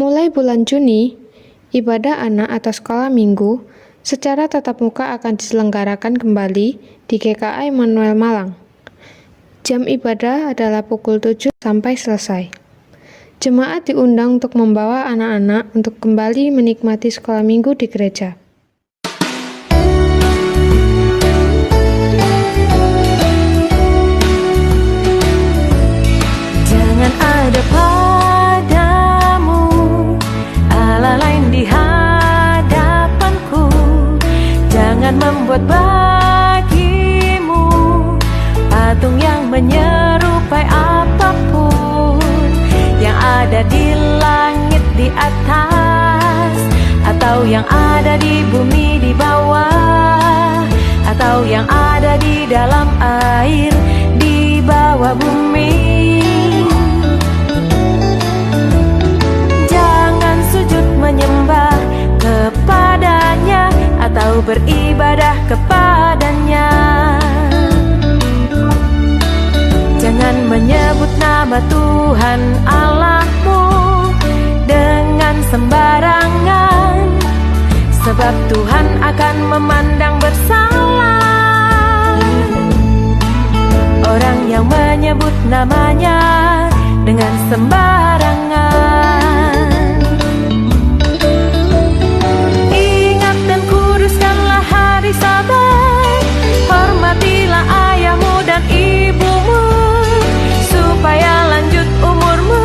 Mulai bulan Juni, ibadah anak atau sekolah minggu secara tatap muka akan diselenggarakan kembali di GKA Immanuel Malang. Jam ibadah adalah pukul 7 sampai selesai. Jemaat diundang untuk membawa anak-anak untuk kembali menikmati sekolah minggu di gereja. Jangan ada padamu Allah lain di hadapanku. Jangan membuat bagimu patung yang menyerupai apapun yang ada di langit di atas, atau yang ada di bumi di bawah, atau yang ada di dalam air di bawah bumi. Jangan sujud menyembah kepadanya atau beribadah kepadanya. Jangan menyebut nama Tuhan Allahmu dengan sembarangan, sebab Tuhan akan memandang bersalah orang yang menyebut namanya dengan sembarangan. Ingat dan kuduskanlah hari Sabat, hormatilah ayahmu dan ibumu, supaya lanjut umurmu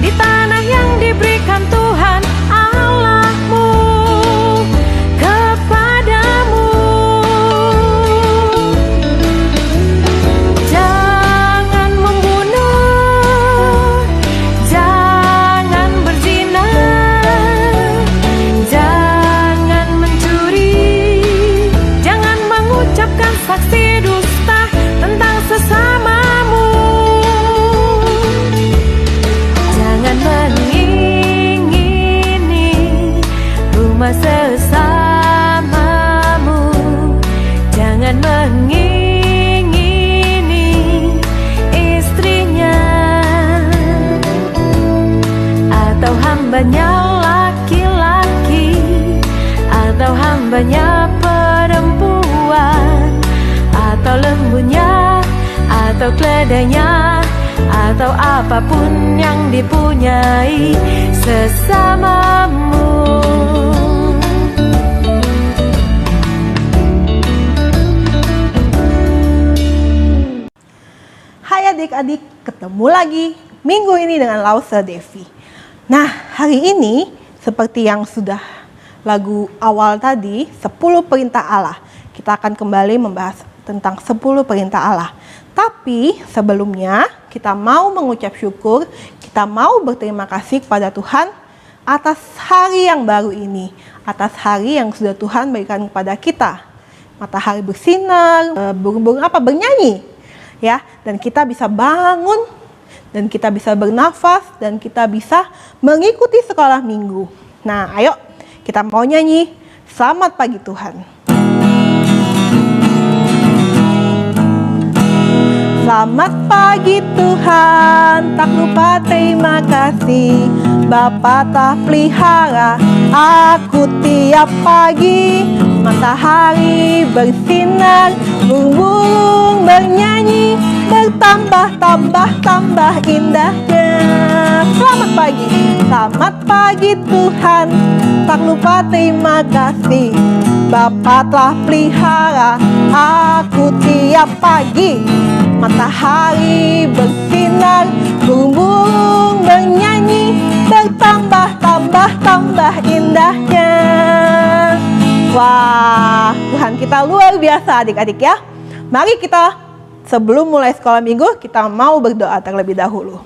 di tanah yang diberikan Tuhan Allahmu kepadamu. Jangan membunuh, jangan berzina, jangan mencuri, jangan mengucapkan saksi dusta tentang sesamamu. Jangan mengingini rumah sesamamu. Jangan mengingini istrinya atau hambanya laki-laki, atau hambanya perempuan, atau lembunya, atau keledainya, atau apapun yang dipunyai sesamamu. Hai adik-adik, ketemu lagi minggu ini dengan Lausa Devi. Nah, hari ini seperti yang sudah lagu awal tadi, 10 perintah Allah. Kita akan kembali membahas tentang 10 perintah Allah. Tapi sebelumnya kita mau mengucap syukur, kita mau berterima kasih kepada Tuhan atas hari yang baru ini, atas hari yang sudah Tuhan berikan kepada kita. Matahari bersinar, burung-burung bernyanyi, ya, dan kita bisa bangun, dan kita bisa bernafas, dan kita bisa mengikuti sekolah minggu. Nah, ayo kita mau nyanyi Selamat Pagi Tuhan. Selamat pagi Tuhan, tak lupa terima kasih, Bapa telah pelihara aku tiap pagi. Matahari bersinar, burung-burung bernyanyi, bertambah indahnya. Selamat pagi Tuhan, tak lupa terima kasih, Bapa telah pelihara aku tiap pagi. Matahari bersinar, burung-burung bernyanyi, bertambah indahnya. Wah, Tuhan kita luar biasa adik-adik ya. Mari kita sebelum mulai sekolah minggu, kita mau berdoa terlebih dahulu.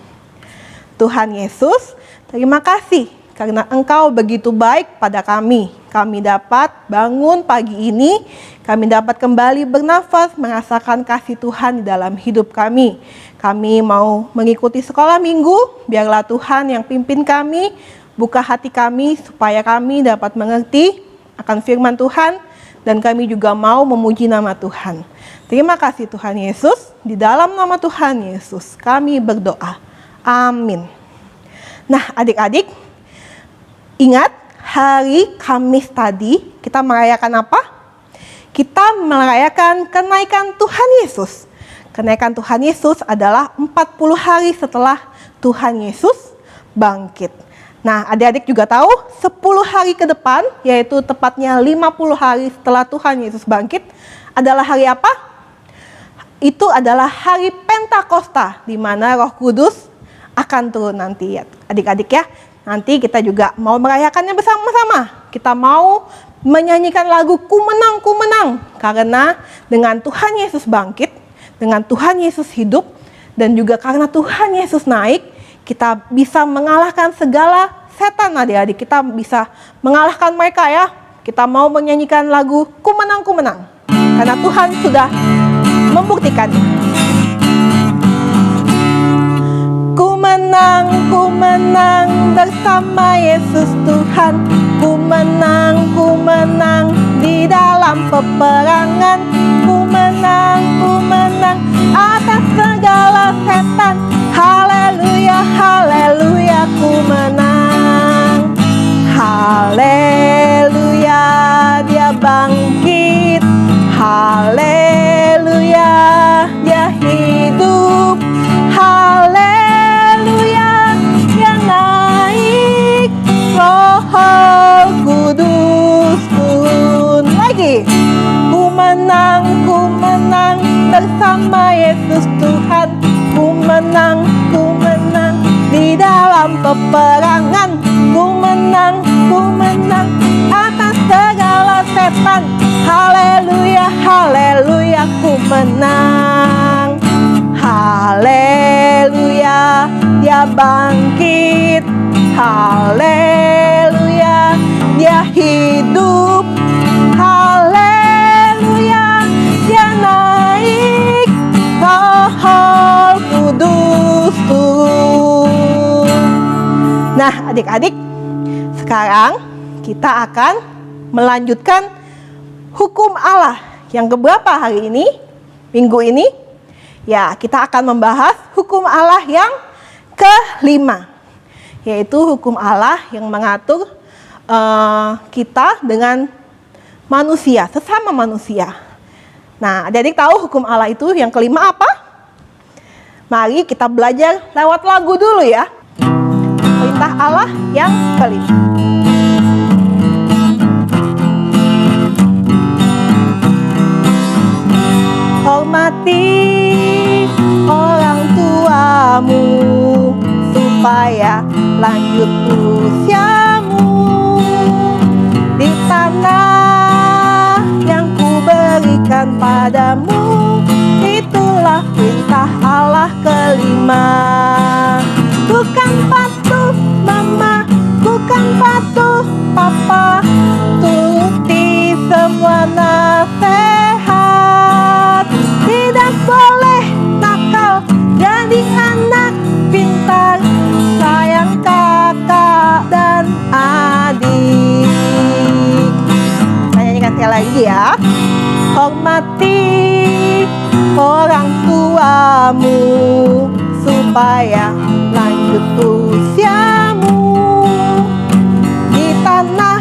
Tuhan Yesus, terima kasih karena Engkau begitu baik pada kami. Kami dapat bangun pagi ini, kami dapat kembali bernafas, merasakan kasih Tuhan di dalam hidup kami. Kami mau mengikuti sekolah minggu, biarlah Tuhan yang pimpin kami, buka hati kami supaya kami dapat mengerti akan firman Tuhan, dan kami juga mau memuji nama Tuhan. Terima kasih Tuhan Yesus, di dalam nama Tuhan Yesus kami berdoa. Amin. Nah, adik-adik, ingat hari Kamis tadi kita merayakan apa? Kita merayakan kenaikan Tuhan Yesus. Kenaikan Tuhan Yesus adalah 40 hari setelah Tuhan Yesus bangkit. Nah, adik-adik juga tahu 10 hari ke depan, yaitu tepatnya 50 hari setelah Tuhan Yesus bangkit, adalah hari apa? Itu adalah hari Pentakosta, di mana Roh Kudus akan turun nanti ya, adik-adik ya. Nanti kita juga mau merayakannya bersama-sama. Kita mau menyanyikan lagu Ku Menang, Ku Menang. Karena dengan Tuhan Yesus bangkit, dengan Tuhan Yesus hidup, dan juga karena Tuhan Yesus naik, kita bisa mengalahkan segala setan, adik-adik. Kita bisa mengalahkan mereka ya. Kita mau menyanyikan lagu Ku Menang, Ku Menang. Karena Tuhan sudah membuktikannya. Ku menang bersama Yesus Tuhan. Ku menang di dalam peperangan. Ku menang atas segala setan. Haleluya, haleluya, ku menang. Haleluya, dia bangkit. Haleluya, dia hidup. Haleluya, dia naik. Roh Kudus turun lagi. Ku menang bersama Yesus Tuhan. Ku menang di dalam peperangan. Ku menang atas segala setan. Haleluya, haleluya, ku menang. Haleluya, dia bangkit. Haleluya, dia hidup. Haleluya, dia naik. Roh Kudus turun. Nah, adik-adik, sekarang kita akan melanjutkan hukum Allah yang keberapa hari ini? Minggu ini? Ya, kita akan membahas hukum Allah yang kelima, yaitu hukum Allah yang mengatur kita dengan manusia, sesama manusia. Nah, adik-adik tahu hukum Allah itu yang kelima apa? Mari kita belajar lewat lagu dulu ya. Perintah Allah yang kelima. Hormati orang tuamu supaya lanjut usiamu di tanah yang kuberikan padamu. Itulah perintah Allah kelima. Bukan patuh mama, bukan patuh papa, turuti semua nasihat. Tidak boleh nakal, jadi anak pintar, sayang kakak dan adik. Saya nyanyikan sekali lagi ya. Hormati orang tuamu supaya lanjut usiamu di tanah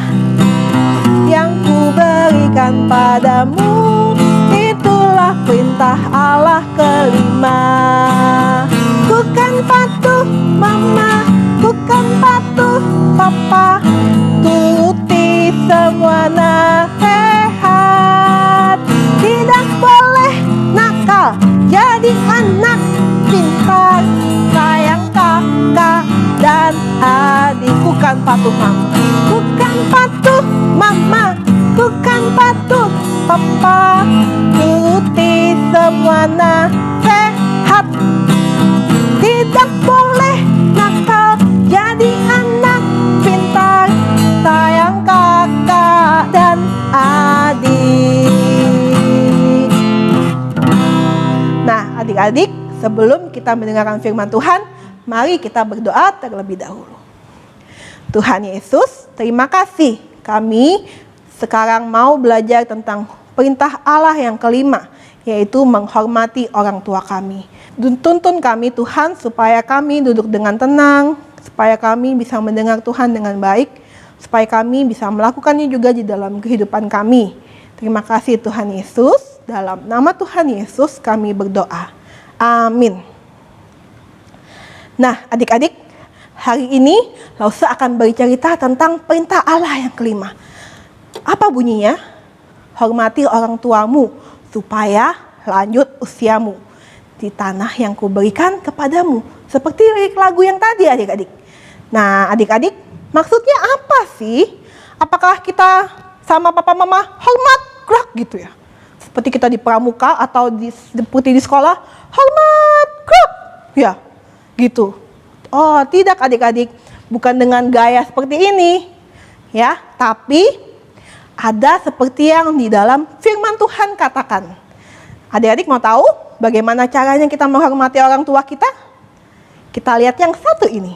yang kuberikan padamu. Itulah perintah Allah kelima. Bukan patuh mama, bukan patuh papa, turuti semua nasihat. Tidak boleh nakal, jadi anak pintar, sayang kakak dan adik. Bukan patuh mama, bukan patuh mama, bukan patuh papa, turuti semua nasihat. Tidak boleh nakal, jadi anak pintar, sayang kakak dan adik. Nah, adik-adik, sebelum kita mendengarkan firman Tuhan, mari kita berdoa terlebih dahulu. Tuhan Yesus, terima kasih. Kami sekarang mau belajar tentang perintah Allah yang kelima, yaitu menghormati orang tua kami. Tuntun kami Tuhan supaya kami duduk dengan tenang, supaya kami bisa mendengar Tuhan dengan baik, supaya kami bisa melakukannya juga di dalam kehidupan kami. Terima kasih Tuhan Yesus, dalam nama Tuhan Yesus kami berdoa. Amin. Nah, adik-adik, hari ini Lause akan bercerita tentang perintah Allah yang kelima. Apa bunyinya? Hormati orang tuamu supaya lanjut usiamu di tanah yang kuberikan kepadamu. Seperti lirik lagu yang tadi, adik-adik. Nah, adik-adik, maksudnya apa sih? Apakah kita sama papa mama hormat, gerak gitu ya? Seperti kita di pramuka atau seperti di sekolah, hormat, gerak, ya, gitu. Oh, tidak adik-adik, bukan dengan gaya seperti ini, ya, tapi ada seperti yang di dalam firman Tuhan katakan. Adik-adik mau tahu bagaimana caranya kita menghormati orang tua kita? Kita lihat yang satu ini.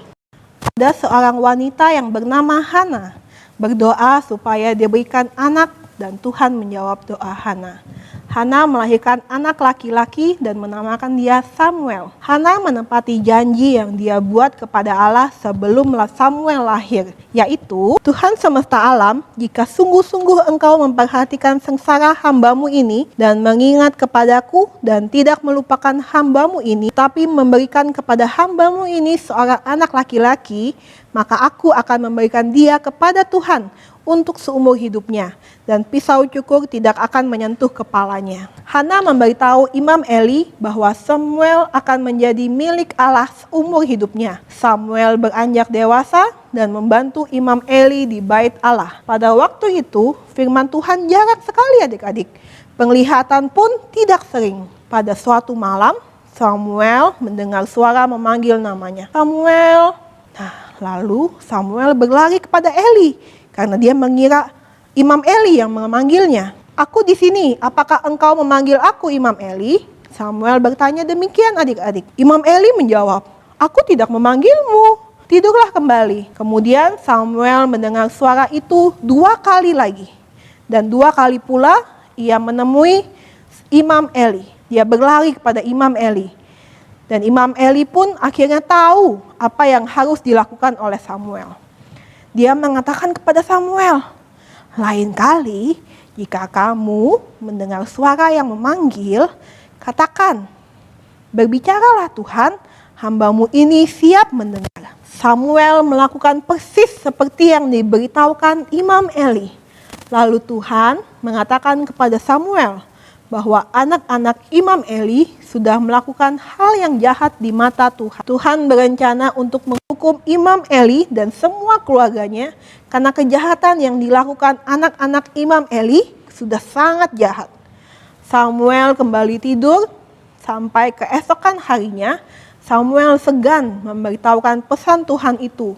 Ada seorang wanita yang bernama Hana, berdoa supaya diberikan anak dan Tuhan menjawab doa Hana. Hana melahirkan anak laki-laki dan menamakan dia Samuel. Hana menepati janji yang dia buat kepada Allah sebelum Samuel lahir, yaitu, Tuhan semesta alam, jika sungguh-sungguh engkau memperhatikan sengsara hambamu ini dan mengingat kepadaku dan tidak melupakan hambamu ini, tapi memberikan kepada hambamu ini seorang anak laki-laki, maka aku akan memberikan dia kepada Tuhan untuk seumur hidupnya, dan pisau cukur tidak akan menyentuh kepalanya. Hana memberitahu Imam Eli bahwa Samuel akan menjadi milik Allah seumur hidupnya. Samuel beranjak dewasa dan membantu Imam Eli di bait Allah. Pada waktu itu, firman Tuhan jarang sekali adik-adik. Penglihatan pun tidak sering. Pada suatu malam, Samuel mendengar suara memanggil namanya. Samuel. Nah, lalu Samuel berlari kepada Eli karena dia mengira Imam Eli yang memanggilnya. Aku di sini, apakah engkau memanggil aku Imam Eli? Samuel bertanya demikian adik-adik. Imam Eli menjawab, aku tidak memanggilmu. Tidurlah kembali. Kemudian Samuel mendengar suara itu 2 kali lagi. Dan 2 kali pula ia menemui Imam Eli. Dia berlari kepada Imam Eli. Dan Imam Eli pun akhirnya tahu apa yang harus dilakukan oleh Samuel. Dia mengatakan kepada Samuel, lain kali jika kamu mendengar suara yang memanggil, katakan, berbicaralah Tuhan, hambamu ini siap mendengar. Samuel melakukan persis seperti yang diberitahukan Imam Eli. Lalu Tuhan mengatakan kepada Samuel bahwa anak-anak Imam Eli sudah melakukan hal yang jahat di mata Tuhan. Tuhan berencana untuk menghukum Imam Eli dan semua keluarganya karena kejahatan yang dilakukan anak-anak Imam Eli sudah sangat jahat. Samuel kembali tidur sampai keesokan harinya. Samuel segan memberitahukan pesan Tuhan itu.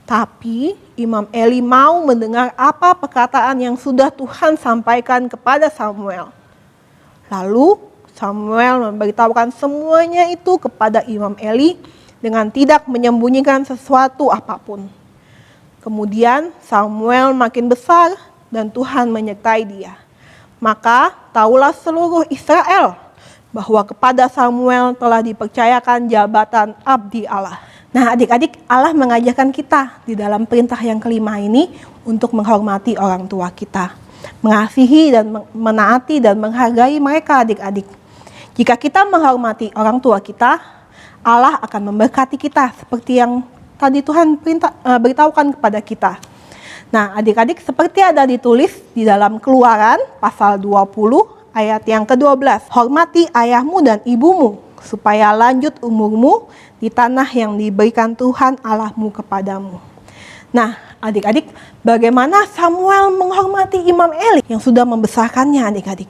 Tapi Imam Eli mau mendengar apa perkataan yang sudah Tuhan sampaikan kepada Samuel. Lalu Samuel memberitahukan semuanya itu kepada Imam Eli dengan tidak menyembunyikan sesuatu apapun. Kemudian Samuel makin besar dan Tuhan menyertai dia. Maka tahulah seluruh Israel bahwa kepada Samuel telah dipercayakan jabatan abdi Allah. Nah adik-adik, Allah mengajarkan kita di dalam perintah yang kelima ini untuk menghormati orang tua kita. Mengasihi dan menaati dan menghargai mereka adik-adik. Jika kita menghormati orang tua kita, Allah akan memberkati kita seperti yang tadi Tuhan beritahukan kepada kita. Nah adik-adik, seperti ada ditulis di dalam Keluaran pasal 20 ayat yang ke-12. Hormati ayahmu dan ibumu supaya lanjut umurmu di tanah yang diberikan Tuhan Allahmu kepadamu. Nah adik-adik, bagaimana Samuel menghormati Imam Eli yang sudah membesarkannya adik-adik.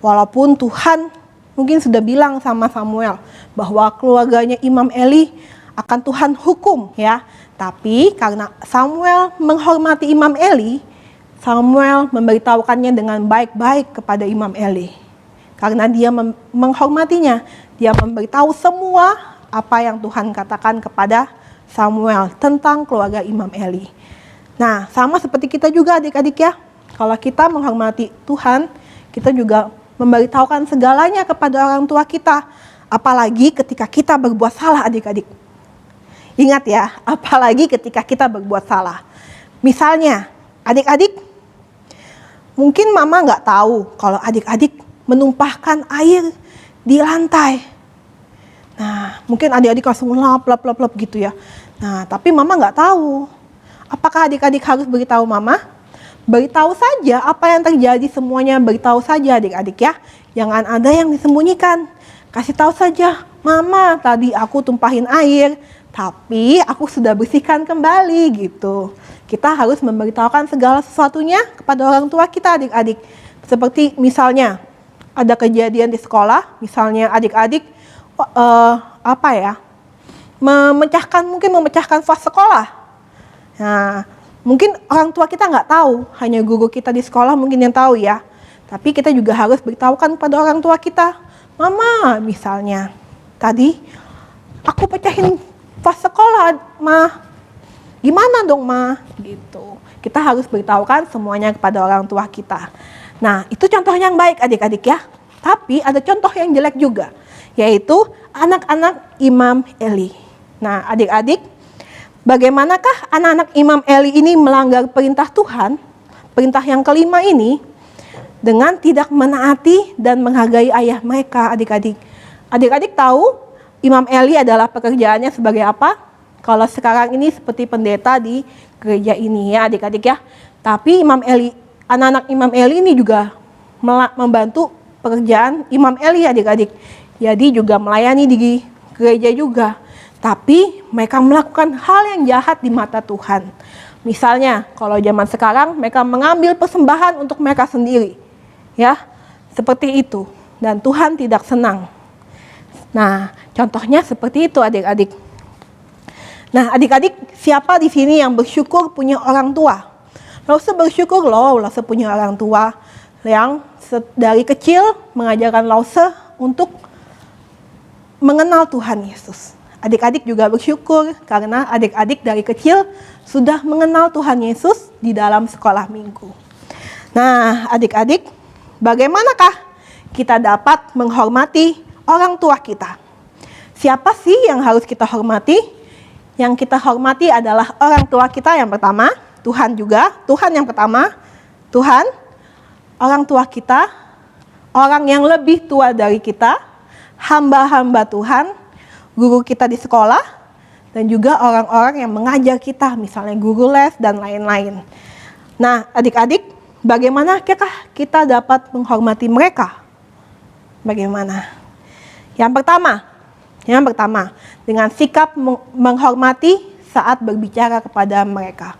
Walaupun Tuhan mungkin sudah bilang sama Samuel bahwa keluarganya Imam Eli akan Tuhan hukum ya. Tapi karena Samuel menghormati Imam Eli, Samuel memberitahukannya dengan baik-baik kepada Imam Eli. Karena dia menghormatinya, dia memberitahu semua apa yang Tuhan katakan kepada Samuel tentang keluarga Imam Eli. Nah, sama seperti kita juga adik-adik ya. Kalau kita menghormati Tuhan, kita juga memberitahukan segalanya kepada orang tua kita. Apalagi ketika kita berbuat salah adik-adik. Ingat ya, apalagi ketika kita berbuat salah. Misalnya, adik-adik, mungkin mama nggak tahu kalau adik-adik menumpahkan air di lantai. Nah, mungkin adik-adik langsung lap gitu ya. Nah, tapi mama nggak tahu. Apakah adik-adik harus beritahu mama? Beritahu saja apa yang terjadi, semuanya beritahu saja adik-adik ya. Jangan ada yang disembunyikan. Kasih tahu saja, mama tadi aku tumpahin air, tapi aku sudah bersihkan kembali gitu. Kita harus memberitahukan segala sesuatunya kepada orang tua kita adik-adik. Seperti misalnya ada kejadian di sekolah, misalnya adik-adik memecahkan vas sekolah. Nah, mungkin orang tua kita nggak tahu, hanya guru kita di sekolah mungkin yang tahu ya. Tapi kita juga harus beritahukan kepada orang tua kita, mama misalnya, tadi aku pecahin vas sekolah, ma. Gimana dong, ma? Gitu. Kita harus beritahukan semuanya kepada orang tua kita. Nah, itu contoh yang baik adik-adik ya. Tapi ada contoh yang jelek juga, yaitu anak-anak Imam Eli. Nah, adik-adik, bagaimanakah anak-anak Imam Eli ini melanggar perintah Tuhan, perintah yang kelima ini, dengan tidak menaati dan menghargai ayah mereka adik-adik. Adik-adik tahu Imam Eli adalah pekerjaannya sebagai apa? Kalau sekarang ini seperti pendeta di gereja ini ya adik-adik ya. Tapi Imam Eli, anak-anak Imam Eli ini juga membantu pekerjaan Imam Eli adik-adik. Jadi juga melayani di gereja juga. Tapi mereka melakukan hal yang jahat di mata Tuhan. Misalnya kalau zaman sekarang mereka mengambil persembahan untuk mereka sendiri. Ya, seperti itu. Dan Tuhan tidak senang. Nah, contohnya seperti itu adik-adik. Nah, adik-adik, siapa di sini yang bersyukur punya orang tua? Lause bersyukur loh, Lause punya orang tua yang dari kecil mengajarkan Lause untuk mengenal Tuhan Yesus. Adik-adik juga bersyukur karena adik-adik dari kecil sudah mengenal Tuhan Yesus di dalam sekolah minggu. Nah, adik-adik, bagaimanakah kita dapat menghormati orang tua kita? Siapa sih yang harus kita hormati? Yang kita hormati adalah orang tua kita yang pertama, Tuhan juga, Tuhan yang pertama, Tuhan, orang tua kita, orang yang lebih tua dari kita, hamba-hamba Tuhan, guru kita di sekolah, dan juga orang-orang yang mengajar kita, misalnya guru les dan lain-lain. Nah, adik-adik, bagaimana kita dapat menghormati mereka? Bagaimana? Yang pertama, dengan sikap menghormati saat berbicara kepada mereka.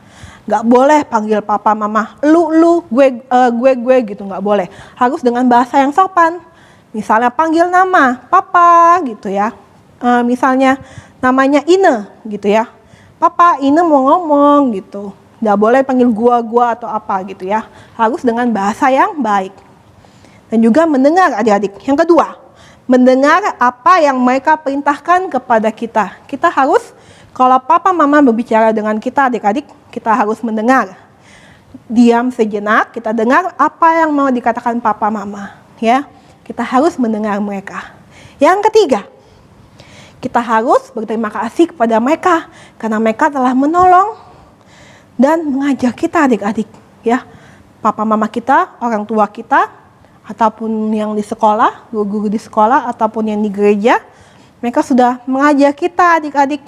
Gak boleh panggil papa, mama, lu, gue gitu, gak boleh. Harus dengan bahasa yang sopan. Misalnya panggil nama, papa gitu ya. Misalnya namanya Ine gitu ya. Papa, Ine mau ngomong gitu. Gak boleh panggil gua atau apa gitu ya. Harus dengan bahasa yang baik. Dan juga mendengar adik-adik. Yang kedua, mendengar apa yang mereka perintahkan kepada kita. Kita harus, kalau papa mama berbicara dengan kita adik-adik, kita harus mendengar. Diam sejenak, kita dengar apa yang mau dikatakan papa mama. Ya, kita harus mendengar mereka. Yang ketiga, kita harus berterima kasih kepada mereka karena mereka telah menolong dan mengajar kita adik-adik. Ya, papa mama kita, orang tua kita, ataupun yang di sekolah, guru-guru di sekolah, ataupun yang di gereja, mereka sudah mengajar kita adik-adik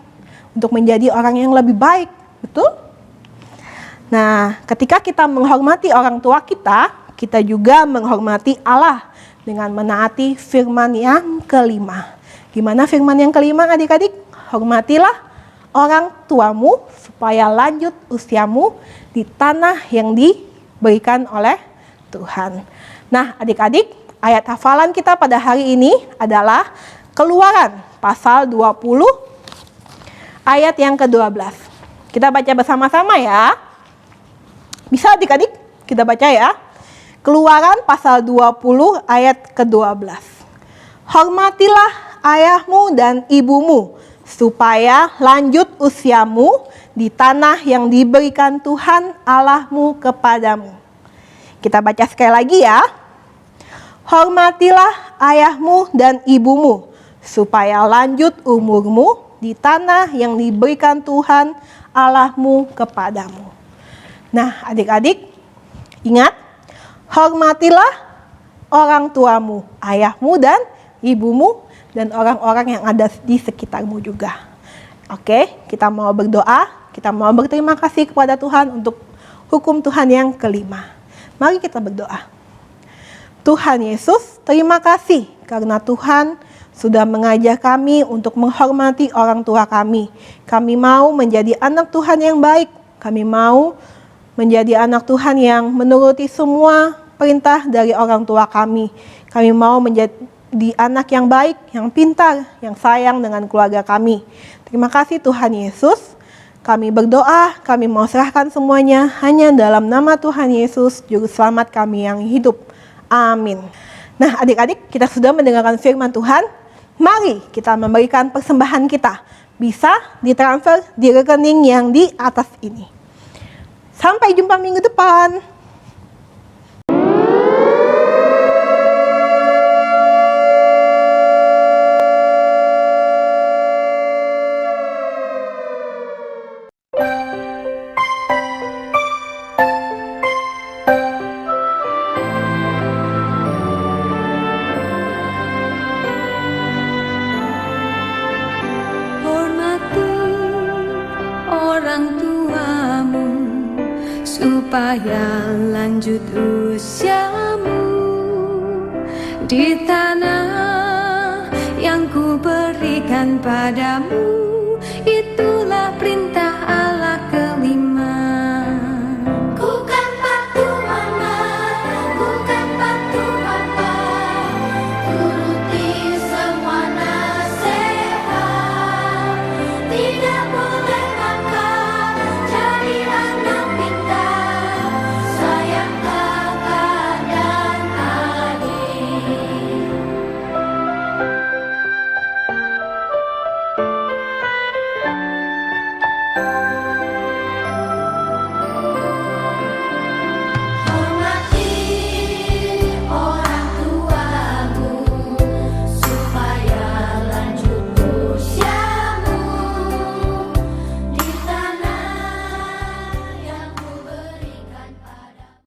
untuk menjadi orang yang lebih baik, betul? Nah, ketika kita menghormati orang tua kita juga menghormati Allah dengan menaati firman yang kelima. Gimana firman yang kelima adik-adik? Hormatilah orang tuamu supaya lanjut usiamu di tanah yang diberikan oleh Tuhan. Nah, adik-adik, ayat hafalan kita pada hari ini adalah Keluaran pasal 20 ayat yang ke-12. Kita baca bersama-sama ya. Bisa adik-adik? Kita baca ya. Keluaran pasal 20 ayat ke-12. Hormatilah ayahmu dan ibumu supaya lanjut usiamu di tanah yang diberikan Tuhan Allahmu kepadamu. Kita baca sekali lagi ya. Hormatilah ayahmu dan ibumu supaya lanjut umurmu di tanah yang diberikan Tuhan Allahmu kepadamu. Nah, adik-adik, ingat, hormatilah orang tuamu, ayahmu dan ibumu, dan orang-orang yang ada di sekitarmu juga. Oke, kita mau berdoa, kita mau berterima kasih kepada Tuhan untuk hukum Tuhan yang kelima. Mari kita berdoa. Tuhan Yesus, terima kasih karena Tuhan sudah mengajar kami untuk menghormati orang tua kami. Kami mau menjadi anak Tuhan yang baik. Kami mau menjadi anak Tuhan yang menuruti semua perintah dari orang tua kami. Kami mau menjadi anak yang baik, yang pintar, yang sayang dengan keluarga kami. Terima kasih Tuhan Yesus. Kami berdoa, kami mau serahkan semuanya hanya dalam nama Tuhan Yesus, Juru Selamat kami yang hidup. Amin. Nah, adik-adik, kita sudah mendengarkan firman Tuhan. Mari kita memberikan persembahan kita. Bisa ditransfer di rekening yang di atas ini. Sampai jumpa minggu depan. Orang tuamu supaya lanjut usiamu di tanah yang ku berikan padamu.